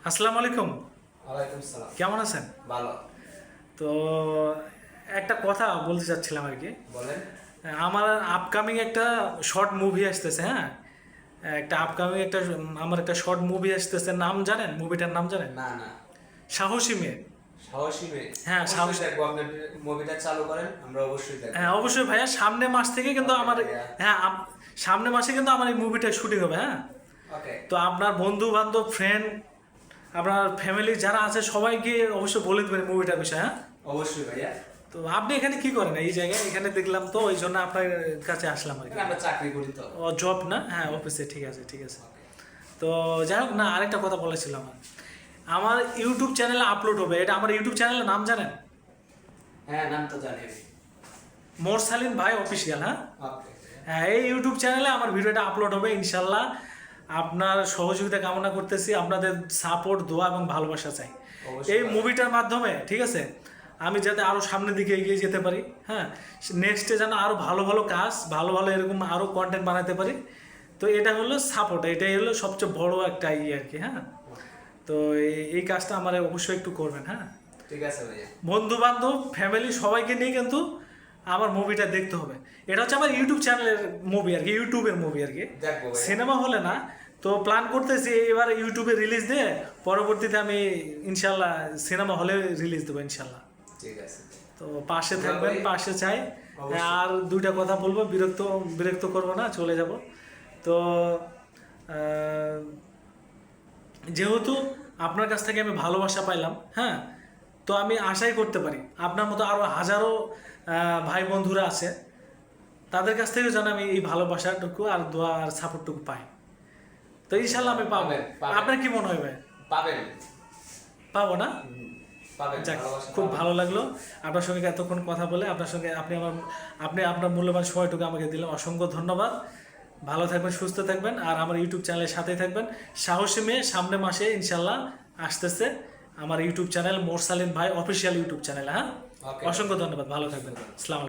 আসসালামু আলাইকুম। ওয়ালাইকুম সালাম। কেমন আছেন? ভালো। তো একটা কথা বলতে চাচ্ছিলাম আর কি। বলেন। আমার আপকামিং একটা শর্ট মুভি আসতেছে, হ্যাঁ। একটা আপকামিং একটা আমার একটা শর্ট মুভি আসতেছে, নাম জানেন? মুভিটার নাম জানেন? না না। সাহসী মেয়ে। সাহসী মেয়ে। হ্যাঁ, অবশ্যই সাহসী। দেখবো, আপনি মুভিটা চালু করেন, আমরা অবশ্যই দেখবো। হ্যাঁ অবশ্যই ভাইয়া, সামনের মাস থেকে কিন্তু Okay, আমার ভাইয়া। হ্যাঁ সামনের মাসে কিন্তু আমার এই মুভিটা শুটিং হবে, হ্যাঁ। ওকে। তো আপনার বন্ধু বান্ধব ফ্রেন্ড, আপনার ফ্যামিলি যারা আছে সবাইকে অবশ্যই বলে দেবেন মুভিটার বিষয়ে, হ্যাঁ। অবশ্যই ভাইয়া। তো আপনি এখানে কি করেন এই জায়গায়? এখানে দেখলাম তো, ওই জন্য আপনার কাছে আসলাম আর কি। আমরা চাকরি করি তো। ও জব না? হ্যাঁ অফিসে, ঠিক আছে ঠিক আছে। তো যাই হোক, না আরেকটা কথা বলেছিলাম আমার ইউটিউব চ্যানেলে আপলোড হবে। এটা আমার ইউটিউব চ্যানেলের নাম জানেন? হ্যাঁ, নাম তো জানি আমি। মোরসালিন ভাই অফিসিয়াল, হ্যাঁ। ওকে। হ্যাঁ, এই ইউটিউব চ্যানেলে আমার ভিডিওটা আপলোড হবে ইনশাল্লাহ। আপনার সহযোগিতা কামনা করতেছি, আপনাদের সাপোর্ট, দোয়া এবং ভালোবাসা চাই অবশ্যই। এই মুভিটার মাধ্যমে, ঠিক আছে। আমি যাতে আরও সামনের দিকে এগিয়ে যেতে পারি, হ্যাঁ। নেক্সটে যেন আরও ভালো ভালো কাজ, ভালো ভালো এরকম আরও কন্টেন্ট বানাতে পারি। তো এটা হলো সাপোর্ট, এটাই হলো সবচেয়ে বড় একটা আর কি, হ্যাঁ। তো এই কাজটা আমার অবশ্যই একটু করবেন, হ্যাঁ। ঠিক আছে ভাইয়া। বন্ধু বান্ধব ফ্যামিলি সবাইকে নিয়ে কিন্তু আমার মুভিটা দেখতে হবে। এটা হচ্ছে আমার ইউটিউব চ্যানেলের মুভি আর কি, ইউটিউবের মুভি আর কি, দেখবো ভাইয়া। সিনেমা হলে না। তো প্ল্যান করতেছি এবার ইউটিউবে রিলিজ দিয়ে পরবর্তীতে আমি ইনশাল্লাহ সিনেমা হলে রিলিজ দেবো ইনশাল্লাহ। ঠিক আছে। তো পাশে থাকবেন, পাশে চাই। অবশ্যই। আর দুইটা কথা বলবো, বিরক্ত করবো না, চলে যাব। তো যেহেতু আপনার কাছ থেকে আমি ভালোবাসা পাইলাম, হ্যাঁ। তো আমি আশাই করতে পারি আপনার মতো আরো হাজারো ভাই বন্ধুরা আছে, তাদের কাছ থেকে যেন আমি এই ভালোবাসাটুকু আর দোয়া আর সাপোর্টটুকু পাই। তো ইনশাল্লাহ আমি পাবো। পাবেন। আপনার কি মনে হয় ভাই? পাবেন। পাবো না? পাবেন। যাক, ভালোবাসা খুব পাবেন। ভালো লাগলো আপনার সঙ্গে এতক্ষণ কথা বলে। আপনার সঙ্গে আপনি আপনার মূল্যবান সময়টুকু আমাকে দিলেন, অসংখ্য ধন্যবাদ। ভালো থাকবেন, সুস্থ থাকবেন, আর আমার ইউটিউব চ্যানেলের সাথেই থাকবেন। সাহসী মেয়ে সামনে মাসে ইনশাল্লাহ আসতেছে আমার ইউটিউব চ্যানেল, মোরসালিন ভাই অফিসিয়াল ইউটিউব চ্যানেল, হ্যাঁ। Okay. অসংখ্য ধন্যবাদ, ভালো থাকবেন। আসসালামু আলাইকুম।